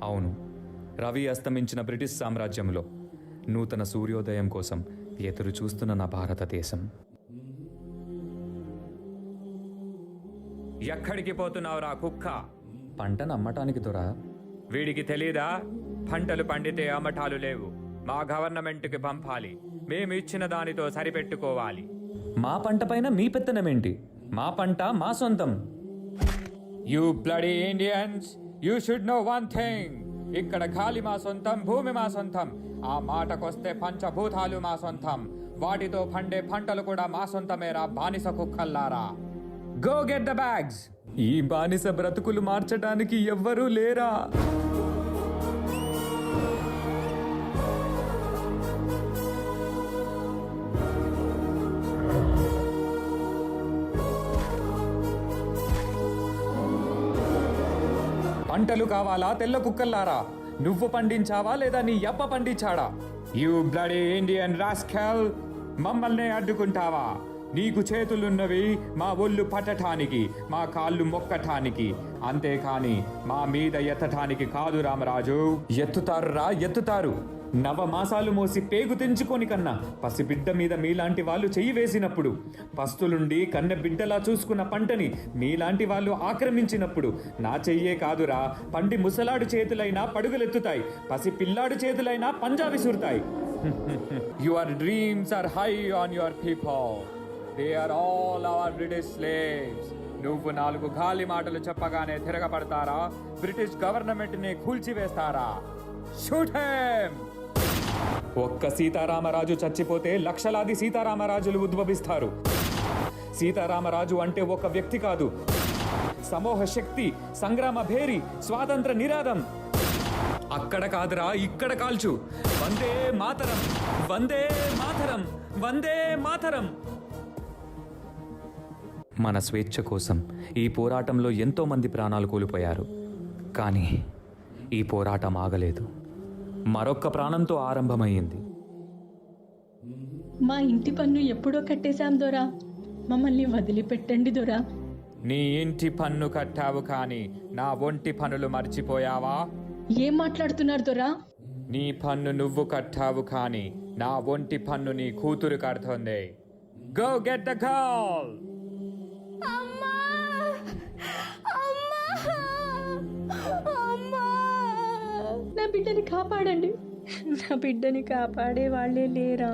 అవును, రవి అస్తమించిన బ్రిటిష్ సామ్రాజ్యంలో నూతన సూర్యోదయం కోసం ఎదురు చూస్తున్న నా భారతదేశం. ఎక్కడికి పోతున్నావురా కుక్క? పంటను అమ్మటానికి దొరా. వీడికి తెలీదా? పంటలు పండితే అమ్మటాలు లేవు, మా గవర్నమెంట్కి పంపాలి, మేము ఇచ్చిన దానితో సరిపెట్టుకోవాలి. మా పంట పైన మీ పెత్తనమేంటి? మా పంట మా సొంతం. You bloody Indians, you should know one thing. ఇక్కడ గాలి మా సొంతం, భూమి మా సొంతం. ఆ మాటకొస్తే పంచభూతాలు మా సొంతం. వాటితో పండే పంటలు కూడా మా సొంతమేరా బానిస కుక్కల్లారా. Go get the bags. ఈ బానిస బ్రతుకులు మార్చడానికి ఎవ్వరూ లేరా? పంటలు కావాలా తెల్ల కుక్కల్లారా? నువ్వు పండించావా లేదా నీ అబ్బ పండించాడా? యూ బ్లడీ ఇండియన్ రాస్కెల్, మమ్మల్ని అడ్డుకుంటావా? నీకు చేతులున్నవి మా ఒళ్ళు పట్టటానికి, మా కాళ్ళు మొక్కటానికి, అంతేకాని మా మీద ఎత్తటానికి కాదు రామరాజు. ఎత్తుతారురా, ఎత్తుతారు. నవమాసాలు మోసి పేగు తెంచుకొని కన్నా పసిబిడ్డ మీద మీలాంటి వాళ్ళు చెయ్యి వేసినప్పుడు, పస్తులుండి కన్నె బిడ్డలా చూసుకున్న పంటని మీలాంటి వాళ్ళు ఆక్రమించినప్పుడు నా చెయ్యే కాదురా, పండి ముసలాడు చేతులైనా పడుగులెత్తుతాయి, పసి పిల్లాడు చేతులైనా పంజా విసురుతాయి. Your dreams are high on your people. They are all our British slaves. నువ్వు నాలుగు గాలి మాటలు చెప్పగానే తిరగబడతారా? బ్రిటిష్ గవర్నమెంట్ ని కూల్చివేస్తారా? Shoot him! ఒక్క సీతారామరాజు చచ్చిపోతే లక్షలాది సీతారామరాజులు ఉద్భవిస్తారు. సీతారామరాజు అంటే ఒక వ్యక్తి కాదు, సమూహ శక్తి, సంగ్రామ భేరి, స్వాతంత్ర నినాదం. అక్కడ కాదురా, ఇక్కడ కాల్చు. వందే మాతరం, వందే మాతరం, వందే మాతరం. మన స్వేచ్ఛ కోసం ఈ పోరాటంలో ఎంతో మంది ప్రాణాలు కోల్పోయారు. కానీ ఈ పోరాటం ఆగలేదు, మరొక్క ప్రాణంతో ఆరంభమైంది. మా ఇంటి పన్ను ఎప్పుడో కట్టేశాం దొరా, మమ్మల్ని వదిలిపెట్టండి దొరా. నీ ఇంటి పన్ను కట్టావు కానీ నా ఒంటి పనులు మర్చిపోయావా? ఏం మాట్లాడుతున్నారు దొరా? నీ పన్ను నువ్వు కట్టావు కానీ నా ఒంటి పన్ను నీ కూతురు కడుతుంది. Go get the girl. నా బిడ్డని కాపాడండి, నా బిడ్డని కాపాడే వాళ్ళే లేరా?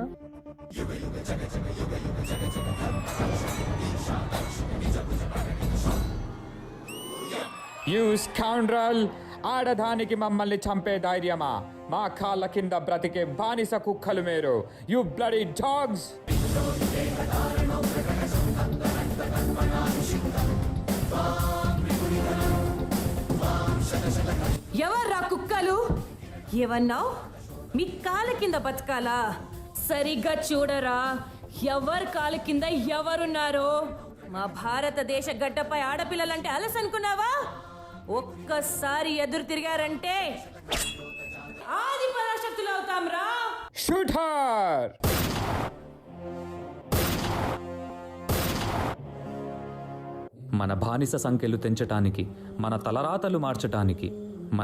యూ స్కౌండ్రల్, ఆడదానికి మమ్మల్ని చంపే ధైర్యమా? మా కాళ్ళ కింద బ్రతికే బానిస కుక్కలు మీరు. You bloody dogs. ఎవర్రా కుక్కలు? ఏమన్నావు? మీ కాళ్ళ కింద బతకాలా? సరిగ్గా చూడరా, ఎవరి కాళ్ళ కింద ఎవరున్నారో. మా భారతదేశ గడ్డపై ఆడపిల్లలంటే అలసనుకున్నావా? ఒక్కసారి ఎదురు తిరిగారంటే ఆది పరాశక్తులు అవుతాం రా. Shoot her. మన బానిస సంఖ్యలు తెంచటానికి, మన తలరాతలు మార్చటానికి